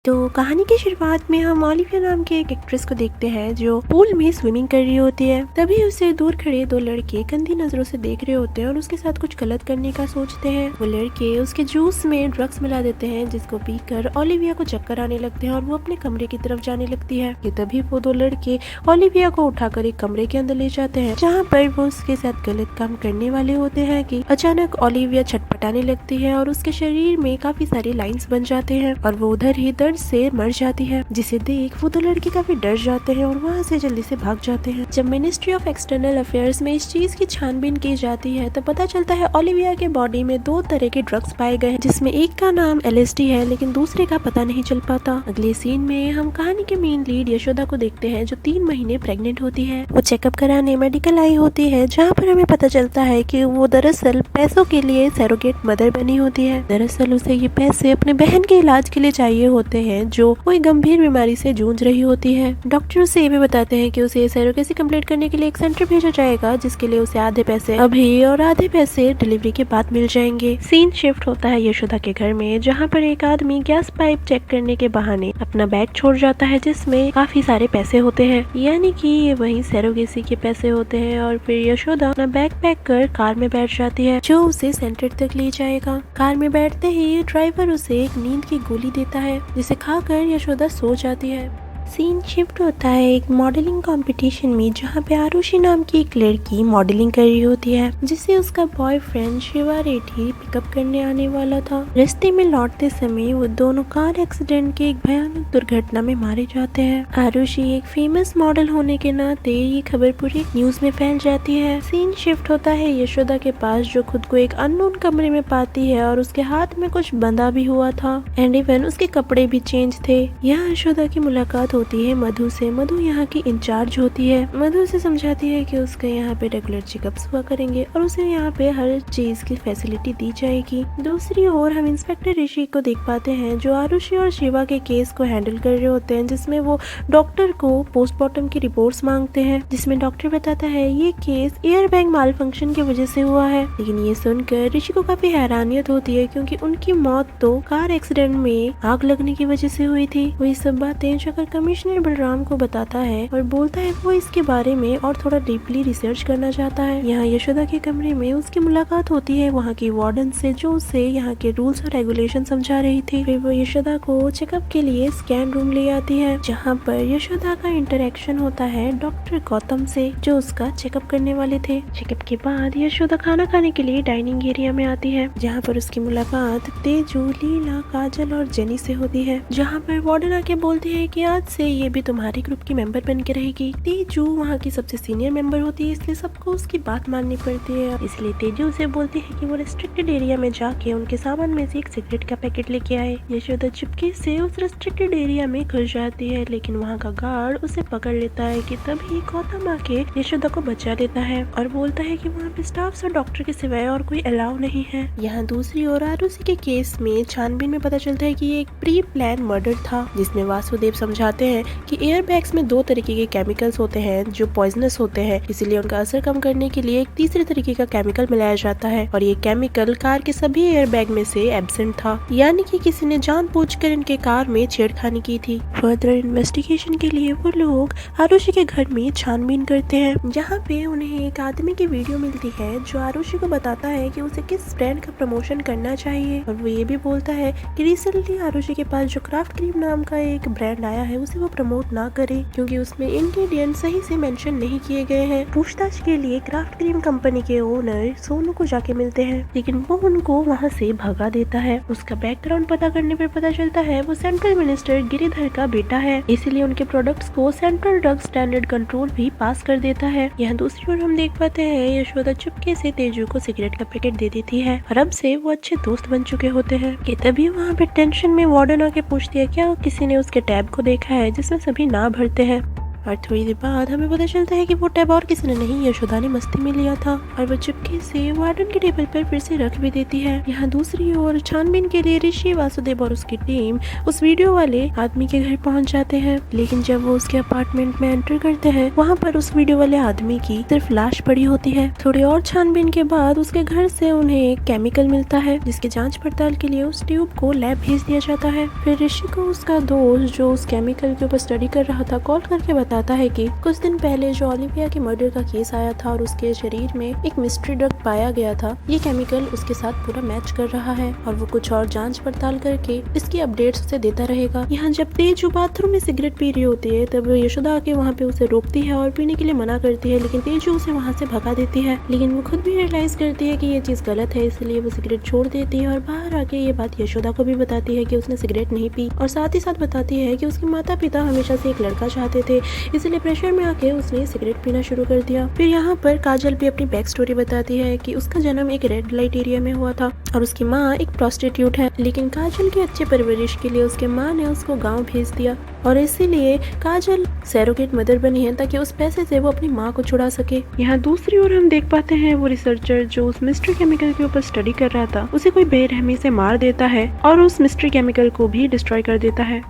तो कहानी की शुरुआत में हम ओलिविया नाम के एक एक्ट्रेस को देखते हैं जो पूल में स्विमिंग कर रही होती है। तभी उसे दूर खड़े दो लड़के गंदी नजरों से देख रहे होते हैं और उसके साथ कुछ गलत करने का सोचते हैं। वो लड़के उसके जूस में ड्रग्स मिला देते हैं जिसको पीकर ओलिविया को चक्कर आने लगते हैं और वो अपने कमरे की तरफ जाने लगती है। कि तभी वो दो लड़के ओलिविया को उठाकर एक कमरे के अंदर ले जाते हैं जहाँ पर वो उसके साथ गलत काम करने वाले होते हैं। कि अचानक ओलिविया छटपटाने लगती है और उसके शरीर में काफी सारे लाइंस बन जाते हैं और वो उधर ही दर्द से मर जाती है, जिसे देख वो दो लड़के काफी डर जाते हैं और वहाँ से जल्दी से भाग जाते हैं। जब मिनिस्ट्री ऑफ एक्सटर्नल अफेयर्स में इस चीज की छानबीन की जाती है तो पता चलता है ओलिविया के बॉडी में दो तरह के ड्रग्स पाए गए हैं, जिसमें एक का नाम LSD है लेकिन दूसरे का पता नहीं चल पाता। अगले सीन में हम कहानी के मेन लीड यशोदा को देखते हैं जो 3 महीने प्रेग्नेंट होती है। वो चेकअप कराने मेडिकल आई होती है जहाँ पर हमें पता चलता है कि वो दरअसल पैसों के लिए सरोगेट मदर बनी होती है। दरअसल उसे ये पैसे अपने बहन के इलाज के लिए चाहिए होते हैं जो कोई गंभीर बीमारी से जूझ रही होती है। डॉक्टर उसे ये भी बताते हैं कि उसे सरोगेसी कंप्लीट करने के लिए एक सेंटर भेजा जाएगा जिसके लिए उसे आधे पैसे अभी और आधे पैसे डिलीवरी के बाद मिल जाएंगे। सीन शिफ्ट होता है यशोदा के घर में जहाँ पर एक आदमी गैस पाइप चेक करने के बहाने अपना बैग छोड़ जाता है जिसमें काफी सारे पैसे होते हैं, यानी कि ये वही सरोगेसी के पैसे होते हैं। और फिर यशोदा अपना बैग पैक कर कार में बैठ जाती है जो उसे सेंटर तक ले जाएगा। कार में बैठते ही ड्राइवर उसे एक नींद की गोली देता है जिसे खाकर यशोदा सो जाती है। सीन शिफ्ट होता है एक मॉडलिंग कंपटीशन में जहाँ पे आरुषि नाम की एक लड़की मॉडलिंग कर रही होती है जिसे उसका बॉयफ्रेंड शिवा रेड्डी पिकअप करने आने वाला था। रास्ते में लौटते समय वो दोनों कार एक्सीडेंट के एक भयानक दुर्घटना में मारे जाते हैं। आरुषि एक फेमस मॉडल होने के नाते ये खबर पूरी न्यूज में फैल जाती है। सीन शिफ्ट होता है यशोदा के पास जो खुद को एक अननोन कमरे में पाती है और उसके हाथ में कुछ बंधा भी हुआ था एंड इवन उसके कपड़े भी चेंज थे। यहाँ यशोदा की मुलाकात होती है मधु से। मधु यहाँ की इंचार्ज होती है। मधु से समझाती है कि उसके यहाँ पे रेगुलर चेकअप्स हुआ करेंगे और उसे यहाँ पे हर चीज की फैसिलिटी दी जाएगी। दूसरी ओर हम इंस्पेक्टर ऋषि को देख पाते हैं जो आरुषि और शिवा के केस को हैंडल कर रहे होते हैं, जिसमें वो डॉक्टर को पोस्टमार्टम की रिपोर्ट्स मांगते हैं जिसमें डॉक्टर बताता है ये केस एयर बैग माल फंक्शन की वजह से हुआ है। लेकिन ये सुनकर ऋषि को काफी हैरानियत होती है क्योंकि उनकी मौत तो कार एक्सीडेंट में आग लगने की वजह से हुई थी। वही सब बातें जाकर कमिश्नर बलराम को बताता है और बोलता है वो इसके बारे में और थोड़ा डीपली रिसर्च करना चाहता है। यहाँ यशोदा के कमरे में उसकी मुलाकात होती है वहाँ की वार्डन से जो उसे यहाँ के रूल्स और रेगुलेशन समझा रही थी। फिर वो यशोदा को चेकअप के लिए स्कैन रूम ले आती है जहाँ पर यशोदा का इंटरेक्शन होता है डॉक्टर गौतम से जो उसका चेकअप करने वाले थे। चेकअप के बाद यशोदा खाना खाने के लिए डाइनिंग एरिया में आती है जहाँ पर उसकी मुलाकात तेजू, लीला, काजल और जेनी से होती है। जहाँ पर वार्डन आके बोलती है कि आज से ये भी तुम्हारे ग्रुप की मेंबर बन के रहेगी। तेजू वहाँ की सबसे सीनियर मेंबर होती है इसलिए सबको उसकी बात माननी पड़ती है। इसलिए तेजू उसे बोलती है कि वो रेस्ट्रिक्टेड एरिया में जाके उनके सामान में से एक सिगरेट का पैकेट लेके आए। यशोदा चुपके से उस रेस्ट्रिक्टेड एरिया में घुस जाती है लेकिन वहाँ का गार्ड उसे पकड़ लेता है कि तभी गौतम आके यशोदा को बचा लेता है और बोलता है कि वहाँ पे स्टाफ और डॉक्टर के सिवाय और कोई अलाउ नहीं है। यहाँ दूसरी ओर आरुषि के केस में छानबीन में पता चलता है कि ये एक प्री प्लान मर्डर था जिसमें वासुदेव समझाते हैं कि एयर बैग्स में 2 तरीके के केमिकल्स होते हैं जो पॉइजनस होते हैं, इसीलिए उनका असर कम करने के लिए एक तीसरे तरीके का केमिकल मिलाया जाता है और ये केमिकल कार के सभी एयर बैग में से एब्सेंट था, यानी कि किसी ने जानबूझकर इनके कार में छेड़खानी की थी। फर्दर इन्वेस्टिगेशन के लिए वो लोग आरुषि के घर में छानबीन करते हैं जहाँ पे उन्हें एक आदमी की वीडियो मिलती है जो आरुषि को बताता है कि उसे किस ब्रांड का प्रमोशन करना चाहिए और वो ये भी बोलता है कि रिसेंटली आरुषि के पास जो क्राफ्ट क्रीम नाम का एक ब्रांड आया है उसे वो प्रमोट ना करे क्योंकि उसमें इंग्रेडिएंट सही से मेंशन नहीं किए गए हैं। पूछताछ के लिए क्राफ्ट क्रीम कंपनी के ओनर सोनू को जाके मिलते हैं लेकिन वो उनको वहाँ से भगा देता है। उसका बैकग्राउंड पता करने पर पता चलता है वो सेंट्रल मिनिस्टर गिरिधर का बेटा है, इसीलिए उनके प्रोडक्ट्स को सेंट्रल ड्रग स्टैंडर्ड कंट्रोल भी पास कर देता है। यहाँ दूसरी ओर हम देख पाते हैं यशोदा चुपके से तेजू को सिगरेट का पैकेट दे देती है और अब से वो अच्छे दोस्त बन चुके होते हैं। कि तभी वहाँ पे टेंशन में वार्डन आके पूछती है क्या किसी ने उसके टैब को देखा है जिसमें सभी ना भरते हैं। और थोड़ी देर बाद हमें पता चलता है कि वो टैब और किसी ने नहीं, यशोदा ने मस्ती में लिया था और वो चुपके से वार्डन के टेबल पर फिर से रख भी देती है। यहाँ दूसरी ओर छानबीन के लिए ऋषि, वासुदेव और उसकी टीम उस वीडियो वाले आदमी के घर पहुंच जाते हैं, लेकिन जब वो उसके अपार्टमेंट में एंटर करते हैं वहाँ पर उस वीडियो वाले आदमी की सिर्फ लाश पड़ी होती है। थोड़ी और छानबीन के बाद उसके घर से उन्हें एक केमिकल मिलता है जिसकी जांच पड़ताल के लिए उस ट्यूब को लैब भेज दिया जाता है। फिर ऋषि को उसका दोस्त जो उस केमिकल के ऊपर स्टडी कर रहा था कॉल करके बताता है कि कुछ दिन पहले जो ओलिविया के मर्डर का केस आया था और उसके शरीर में एक मिस्ट्री ड्रग पाया गया था, ये केमिकल उसके साथ पूरा मैच कर रहा है और वो कुछ और जांच पड़ताल करके इसकी अपडेट्स उसे देता रहेगा। यहाँ जब तेज बाथरूम में सिगरेट पी रही होती है तब यशोदा आके वहाँ पे उसे रोकती है और पीने के लिए मना करती है, लेकिन तेजू उसे वहाँ से भगा देती है। लेकिन वो खुद भी रियलाइज करती है कि ये चीज गलत है, इसलिए वो सिगरेट छोड़ देती है और बाहर आके ये बात यशोदा को भी बताती है कि उसने सिगरेट नहीं पी और साथ ही साथ बताती है कि उसके माता पिता हमेशा से एक लड़का चाहते थे, इसलिए प्रेशर में आके उसने सिगरेट पीना शुरू कर दिया। फिर यहाँ पर काजल भी अपनी बैक स्टोरी बताती है कि उसका जन्म एक रेड लाइट एरिया में हुआ था और उसकी माँ एक प्रोस्टिट्यूट है, लेकिन काजल की अच्छी परवरिश के लिए उसके माँ ने उसको गाँव भेज दिया और इसीलिए काजल सैरोगेट मदर बनी है ताकि उस पैसे से वो अपनी माँ को छुड़ा सके। यहाँ दूसरी ओर हम देख पाते हैं वो रिसर्चर जो उस मिस्ट्री केमिकल के ऊपर स्टडी कर रहा था उसे कोई बेरहमी से मार देता है और उस मिस्ट्री केमिकल को भी डिस्ट्रॉय कर देता है।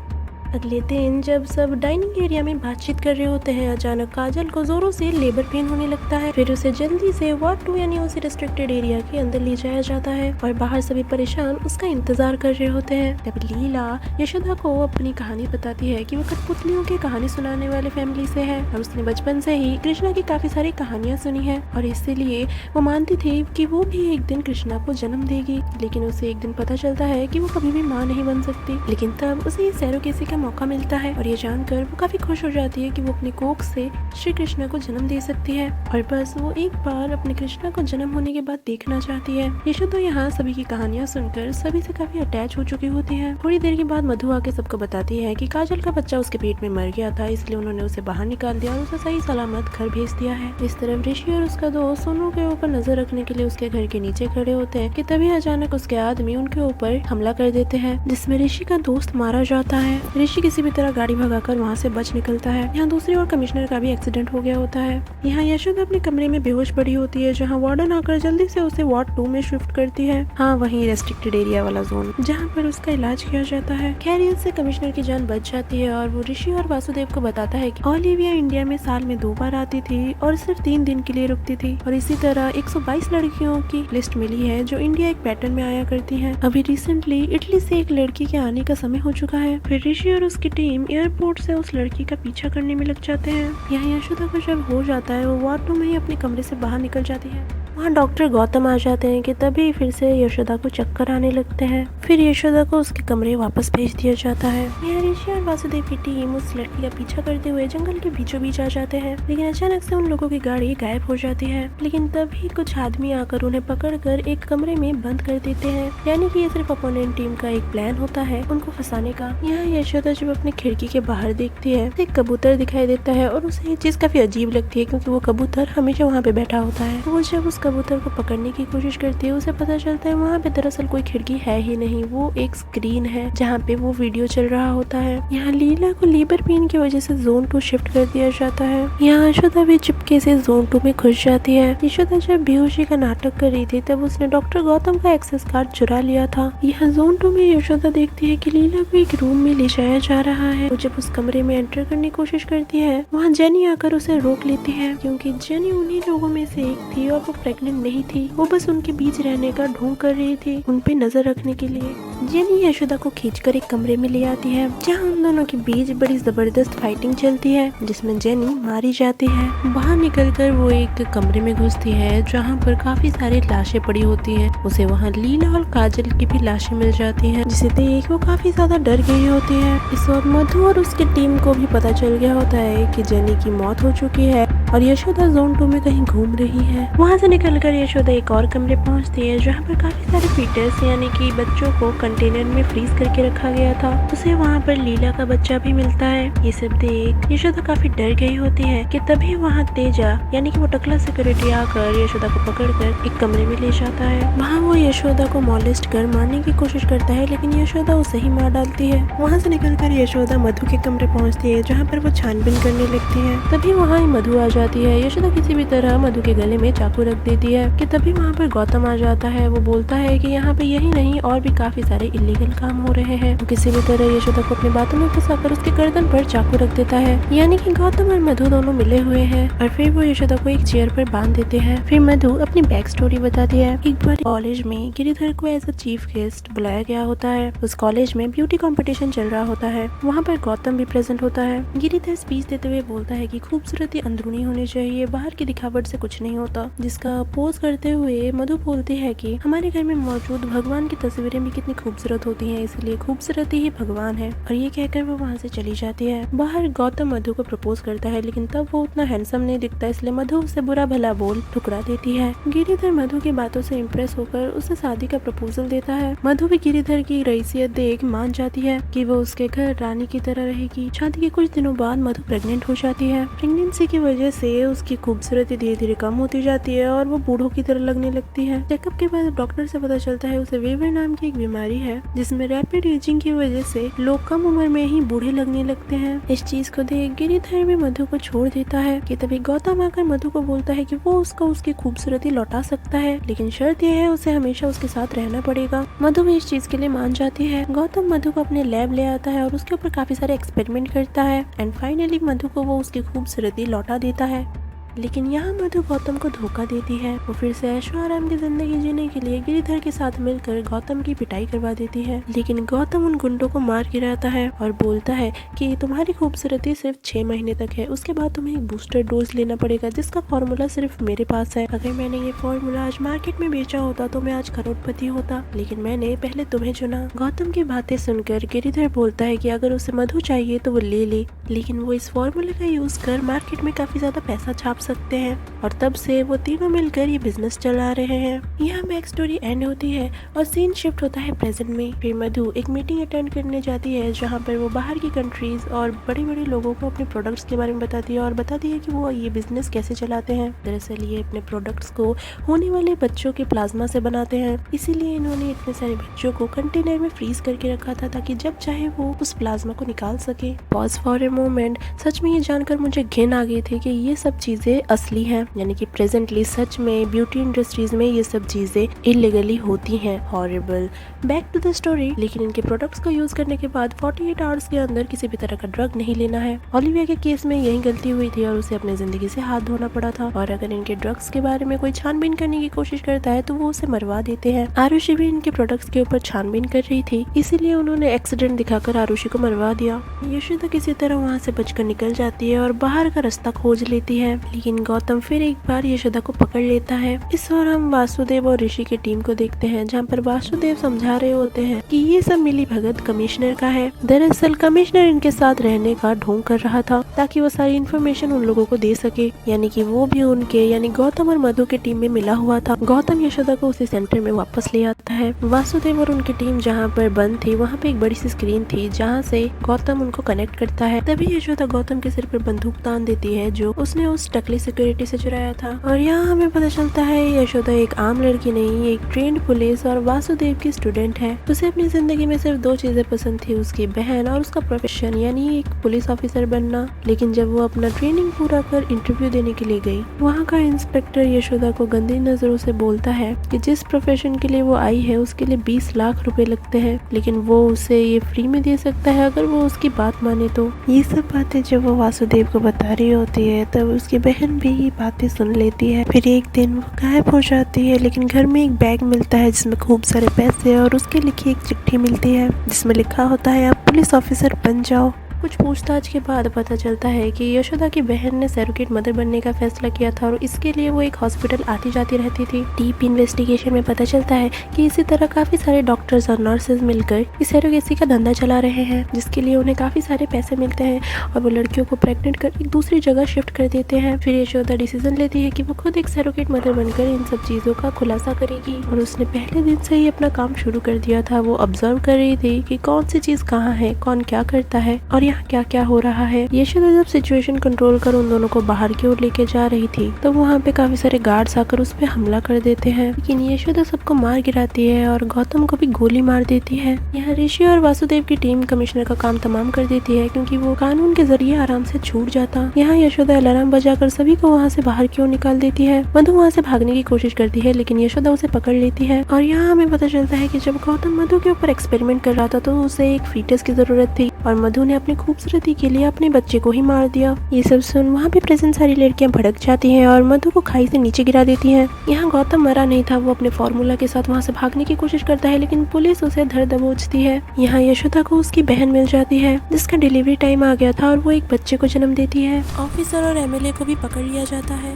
अगले दिन जब सब डाइनिंग एरिया में बातचीत कर रहे होते हैं, अचानक काजल को जोरों से लेबर पेन होने लगता है। फिर उसे जल्दी से वार्ड 2 यानी उसी रिस्ट्रिक्टेड एरिया के अंदर ले जाया जाता है और बाहर सभी परेशान उसका इंतजार कर रहे होते हैं। तब लीला यशोदा को अपनी कहानी बताती है कि वो कठपुतलियों की कहानी सुनाने वाले फैमिली से है और उसने बचपन से ही कृष्णा की काफी सारी कहानियाँ सुनी है और इसीलिए वो मानती थी कि वो भी एक दिन कृष्णा को जन्म देगी, लेकिन उसे एक दिन पता चलता है कि वो कभी भी माँ नहीं बन सकती। लेकिन तब उसे ये सैरोगेसी का मौका मिलता है और ये जानकर वो काफी खुश हो जाती है कि वो अपनी कोख से श्री कृष्णा को जन्म दे सकती है और बस वो एक बार अपने कृष्णा को जन्म होने के बाद देखना चाहती है। यशोदा यहाँ सभी की कहानियाँ सुनकर सभी से काफी अटैच हो चुकी होती है। थोड़ी देर के बाद मधु आके सबको बताती है कि काजल का बच्चा उसके पेट में मर गया था, इसलिए उन्होंने उसे बाहर निकाल दिया और उसे सही सलामत घर भेज दिया है। इस तरफ ऋषि और उसका दोस्त सोनू के ऊपर नजर रखने के लिए उसके घर के नीचे खड़े होते हैं कि तभी अचानक उसके आदमी उनके ऊपर हमला कर देते हैं जिसमें ऋषि का दोस्त मारा जाता है। ऋषि किसी भी तरह गाड़ी भगाकर वहाँ से बच निकलता है। यहाँ दूसरी ओर कमिश्नर का भी एक्सीडेंट हो गया होता है। यहाँ यशोदा अपने कमरे में बेहोश पड़ी होती है, जहाँ वार्डन आकर जल्दी से उसे वार्ड 2 में शिफ्ट करती है। हाँ, वही रेस्ट्रिक्टेड एरिया वाला जोन जहाँ पर उसका इलाज किया जाता है। खैर इससे कमिश्नर की जान बच जाती है और वो ऋषि और वासुदेव को बताता है कि ओलिविया इंडिया में साल में 2 बार आती थी और सिर्फ 3 दिन के लिए रुकती थी और इसी तरह 122 लड़कियों की लिस्ट मिली है जो इंडिया एक पैटर्न में आया करती है। अभी रिसेंटली इटली से एक लड़की के आने का समय हो चुका है। फिर ऋषि और उसकी टीम एयरपोर्ट से उस लड़की का पीछा करने में लग जाते हैं। यहाँ यशोदा को जब हो जाता है वो वार्ड 2 में ही अपने कमरे से बाहर निकल जाती है। वहाँ डॉक्टर गौतम आ जाते हैं कि तभी फिर से यशोदा को चक्कर आने लगते हैं। फिर यशोदा को उसके कमरे वापस भेज दिया जाता है। यहाँ ऋषि और वासुदेव की टीम उस लड़की का पीछा करते हुए जंगल के बीचों बीच आ जाते हैं, लेकिन अचानक से उन लोगों की गाड़ी गायब हो जाती है। लेकिन तभी कुछ आदमी आकर उन्हें पकड़कर एक कमरे में बंद कर देते हैं, यानी कि ये सिर्फ अपोनेंट टीम का एक प्लान होता है उनको फंसाने का। यहाँ यशोदा जब अपनी खिड़की के बाहर देखती है तो एक कबूतर दिखाई देता है और उसे ये चीज काफी अजीब लगती है क्योंकि वो कबूतर हमेशा वहाँ पे बैठा होता है। वो जब उस कबूतर को पकड़ने की कोशिश करती है उसे पता चलता है वहाँ पे दरअसल कोई खिड़की है ही नहीं, वो एक स्क्रीन है जहाँ पे वो वीडियो चल रहा होता है। यहाँ लीला को लीवर पेन की वजह से जोन 2 शिफ्ट कर दिया जाता है। यहाँ यशोदा भी चुपके से जोन 2 में घुस जाती है। यशोदा जब बेहोशी का नाटक कर रही थी तब उसने डॉक्टर गौतम का एक्सेस कार्ड चुरा लिया था। यहाँ जोन 2 में यशोदा देखती है कि लीला को एक रूम में ले जाया जा रहा है। वो जब उस कमरे में एंटर करने की कोशिश करती है वहाँ जेनी आकर उसे रोक लेती है क्योंकि जेनी उन्हीं लोगों में से एक थी और वो प्रेग्नेंट नहीं थी। वो बस उनके बीच रहने का ढोंग कर रही थी, उन पे नजर रखने के लिए। जेनी यशोदा को खींचकर एक कमरे में ले आती है जहाँ उन दोनों के बीच बड़ी जबरदस्त फाइटिंग चलती है जिसमें जेनी मारी जाती है। बाहर निकलकर वो एक कमरे में घुसती है जहाँ पर काफी सारी लाशें पड़ी होती हैं। उसे वहाँ लीला और काजल की भी लाशें मिल जाती हैं जिसे देख वो काफी ज्यादा डर गई होती है। इस वक्त मधु और उसकी टीम को भी पता चल गया होता है कि जेनी की मौत हो चुकी है और यशोदा जोन 2 में कहीं घूम रही है। वहाँ से निकलकर यशोदा एक और कमरे पहुँचती है जहाँ पर काफी सारे फीटस यानी कि बच्चों को कंटेनर में फ्रीज करके रखा गया था। उसे वहाँ पर लीला का बच्चा भी मिलता है। ये सब देख यशोदा काफी डर गई होती है कि तभी वहाँ तेजा यानी कि वो टकला सिक्योरिटी आकर यशोदा को पकड़कर एक कमरे में ले जाता है। वहाँ वो यशोदा को मॉलेस्ट कर मारने की कोशिश करता है, लेकिन यशोदा उसे ही मार डालती है। वहाँ से निकलकर यशोदा मधु के कमरे पहुँचती है, जहाँ पर वो छानबीन करने लगती है। तभी वहाँ मधु आ जाती है। यशोदा किसी भी तरह मधु के गले में चाकू रख देती है कि तभी वहाँ पर गौतम आ जाता है। वो बोलता है कि यहाँ पे यही नहीं और भी काफी सारे इलीगल काम हो रहे हैं। वो किसी भी तरह यशोदा को अपनी बातों में फंसाकर उसके गर्दन पर चाकू रख देता है, यानी कि गौतम और मधु दोनों मिले हुए हैं। और फिर वो यशोदा को एक चेयर पर बांध देते हैं। फिर मधु अपनी बैक स्टोरी बताती है। एक बार कॉलेज में गिरिधर को एज अ चीफ गेस्ट बुलाया गया होता है। उस कॉलेज में ब्यूटी कंपटीशन चल रहा होता है। वहाँ पर गौतम भी प्रेजेंट होता है। गिरिधर स्पीच देते हुए बोलता है कि खूबसूरती अंदरूनी होनी चाहिए, बाहर की दिखावट से कुछ नहीं होता। जिसका अपोज करते हुए मधु बोलती है कि हमारे घर में मौजूद भगवान की तस्वीरें भी कितनी खूबसूरत होती हैं, इसलिए खूबसूरती ही भगवान है। और ये कहकर वो वहाँ से चली जाती है। बाहर गौतम मधु को प्रपोज करता है, लेकिन तब वो उतना हैंडसम नहीं दिखता, इसलिए मधु उसे बुरा भला बोल ठुकरा देती है। गिरिधर मधु की बातों से इम्प्रेस होकर उसे शादी का प्रपोजल देता है। मधु भी गिरिधर की रईसियत देख मान जाती है कि वो उसके घर रानी की तरह रहेगी। शादी के कुछ दिनों बाद मधु प्रेग्नेंट हो जाती है। प्रेगनेंसी की वजह से उसकी खूबसूरती धीरे धीरे कम होती जाती है और वो बूढ़ों की तरह लगने लगती है। चेकअप के बाद डॉक्टर से पता चलता है उसे वीवर नाम की एक बीमारी है, जिसमें रैपिड एजिंग की वजह से लोग कम उम्र में ही बूढ़े लगने लगते हैं। इस चीज को देख गिरिधर भी मधु को छोड़ देता है कि तभी गौतम आकर मधु को बोलता है कि वो उसको उसकी खूबसूरती लौटा सकता है, लेकिन शर्त यह है उसे हमेशा उसके साथ रहना पड़ेगा। मधु भी इस चीज के लिए मान जाती है। गौतम मधु को अपने लैब ले आता है और उसके ऊपर काफी सारे एक्सपेरिमेंट करता है एंड फाइनली मधु को वो उसकी खूबसूरती लौटा देता है। लेकिन यहाँ मधु गौतम को धोखा देती है। वो फिर से ऐशो आराम की जिंदगी जीने के लिए गिरिधर के साथ मिलकर गौतम की पिटाई करवा देती है, लेकिन गौतम उन गुंडों को मार गिराता है और बोलता है कि तुम्हारी खूबसूरती सिर्फ 6 महीने तक है, उसके बाद तुम्हें एक बूस्टर डोज लेना पड़ेगा, जिसका फॉर्मूला सिर्फ मेरे पास है। अगर मैंने ये फॉर्मूला आज मार्केट में बेचा होता तो मैं आज करोड़पति होता, लेकिन मैंने पहले तुम्हें चुना। गौतम की बातें सुनकर गिरिधर बोलता है कि अगर उसे मधु चाहिए तो वो ले, लेकिन वो इस फॉर्मूले का यूज कर मार्केट में काफी ज्यादा पैसा छाप सकते हैं। और तब से वो तीनों मिलकर ये बिजनेस चला रहे हैं। यहाँ बैक स्टोरी एंड होती है और सीन शिफ्ट होता है प्रेजेंट में। फिर मधु एक मीटिंग अटेंड करने जाती है, जहाँ पर वो बाहर की कंट्रीज और बड़े बड़े लोगों को अपने प्रोडक्ट्स के बारे में बताती है और बताती है कि वो ये बिजनेस कैसे चलाते हैं। दरअसल ये अपने प्रोडक्ट्स को होने वाले बच्चों के प्लाज्मा से बनाते हैं, इसीलिए इन्होंने इतने सारे बच्चों को कंटेनर में फ्रीज करके रखा था ताकि जब चाहे वो उस प्लाज्मा को निकाल सके। पॉज फॉर ए मोमेंट, सच में ये जानकर मुझे घिन आ गई थी कि ये सब चीजें असली हैं, यानी कि प्रेजेंटली सच में ब्यूटी इंडस्ट्रीज में ये सब चीजें इलीगली होती हैं। Horrible. Back to the story. लेकिन इनके प्रोडक्ट्स को यूज करने के बाद 48 आवर्स के अंदर किसी भी तरह का ड्रग नहीं लेना है। ओलिविया के केस में यही गलती हुई थी और उसे अपनी जिंदगी से हाथ धोना पड़ा था। और अगर इनके ड्रग्स के बारे में कोई छानबीन करने की कोशिश करता है तो वो उसे मरवा देते हैं। आरुषि भी इनके प्रोडक्ट्स के ऊपर छानबीन कर रही थी, इसीलिए उन्होंने एक्सीडेंट दिखाकर आरुषि को मरवा दिया। यशोदा किसी तरह वहाँ से बचकर निकल जाती है और बाहर का रास्ता खोज लेती है, लेकिन गौतम फिर एक बार यशोदा को पकड़ लेता है। इस और हम वासुदेव और ऋषि की टीम को देखते हैं, जहाँ पर वासुदेव समझा रहे होते हैं कि ये सब मिली भगत कमिश्नर का है। दरअसल कमिश्नर इनके साथ रहने का ढोंग कर रहा था ताकि वो सारी इन्फॉर्मेशन उन लोगों को दे सके, यानी कि वो भी उनके यानी गौतम और मधु की टीम में मिला हुआ था। गौतम यशोदा को उसी सेंटर में वापस ले आता है। वासुदेव और उनकी टीम जहाँ पर बंद थी वहाँ पे एक बड़ी सी स्क्रीन थी जहाँ से गौतम उनको कनेक्ट करता है। तभी यशोदा गौतम के सिर पर बंदूक तान देती है जो उसने उस टकली सिक्योरिटी से चुराया था। और यहाँ हमें पता चलता है यशोदा एक आम लड़की नहीं, एक ट्रेंड पुलिस और वासुदेव की स्टूडेंट है। उसे अपनी जिंदगी में सिर्फ 2 चीजें पसंद थी, उसकी बहन और उसका प्रोफेशन यानी एक पुलिस ऑफिसर बनना। लेकिन जब वो अपना ट्रेनिंग पूरा कर इंटरव्यू देने के लिए गई, वहाँ का इंस्पेक्टर यशोदा को गंदी नजरों से बोलता है कि जिस प्रोफेशन के लिए वो आई है उसके लिए 20 लाख रुपए लगते हैं, लेकिन वो उसे ये फ्री में दे सकता है अगर वो उसकी बात माने तो। ये सब बातें जब वो वासुदेव को बता रही होती है तब उसकी बहन भी ये बातें सुन लेती है। फिर एक दिन वो गायब हो जाती है, लेकिन घर में एक बैग मिलता है जिसमें खूब सारे पैसे और उसके लिखी एक चिट्ठी मिलती है जिसमें लिखा होता है आप पुलिस ऑफिसर बन जाओ। कुछ पूछताछ के बाद पता चलता है कि यशोदा की बहन ने सरोगेट मदर बनने का फैसला किया था और इसके लिए वो एक हॉस्पिटल आती जाती रहती थी। डीप इन्वेस्टिगेशन में पता चलता है कि इसी तरह काफी सारे डॉक्टर्स और नर्सेज मिलकर इस सरोगेसी का धंधा चला रहे हैं, जिसके लिए उन्हें काफी सारे पैसे मिलते हैं और वो लड़कियों को प्रेग्नेंट कर एक दूसरी जगह शिफ्ट कर देते हैं। फिर यशोदा डिसीजन लेती है कि वो खुद एक सरोगेट मदर बनकर इन सब चीजों का खुलासा करेगी और उसने पहले दिन से ही अपना काम शुरू कर दिया था। वो ऑब्जर्व कर रही थी कि कौन सी चीज कहाँ है, कौन क्या करता है और यहाँ क्या क्या हो रहा है। यशोदा जब सिचुएशन कंट्रोल कर उन दोनों को बाहर की ओर लेके जा रही थी तो वहाँ पे काफी सारे गार्ड्स आकर उस पे हमला कर देते हैं, लेकिन यशोदा सबको मार गिराती है और गौतम को भी गोली मार देती है। यहाँ ऋषि और वासुदेव की टीम कमिश्नर का काम तमाम कर देती है क्योंकि वो कानून के जरिए आराम से छूट जाता। यहाँ यशोदा अलार्म बजाकर सभी को वहाँ से बाहर की ओर निकाल देती है। मधु वहाँ से भागने की कोशिश करती है लेकिन यशोदा उसे पकड़ लेती है और यहाँ हमें पता चलता है कि जब गौतम मधु के ऊपर एक्सपेरिमेंट कर रहा था तो उसे एक फीटस की जरूरत थी और मधु ने अपनी खूबसूरती के लिए अपने बच्चे को ही मार दिया। ये सब सुन वहाँ पे प्रेजेंट सारी लड़कियां भड़क जाती हैं और मधु को खाई से नीचे गिरा देती हैं। यहाँ गौतम मरा नहीं था, वो अपने फॉर्मूला के साथ वहाँ से भागने की कोशिश करता है लेकिन पुलिस उसे धर दबोचती है। यहाँ यशोदा को उसकी बहन मिल जाती है जिसका डिलीवरी टाइम आ गया था और वो एक बच्चे को जन्म देती है। ऑफिसर और एमएलए को भी पकड़ लिया जाता है।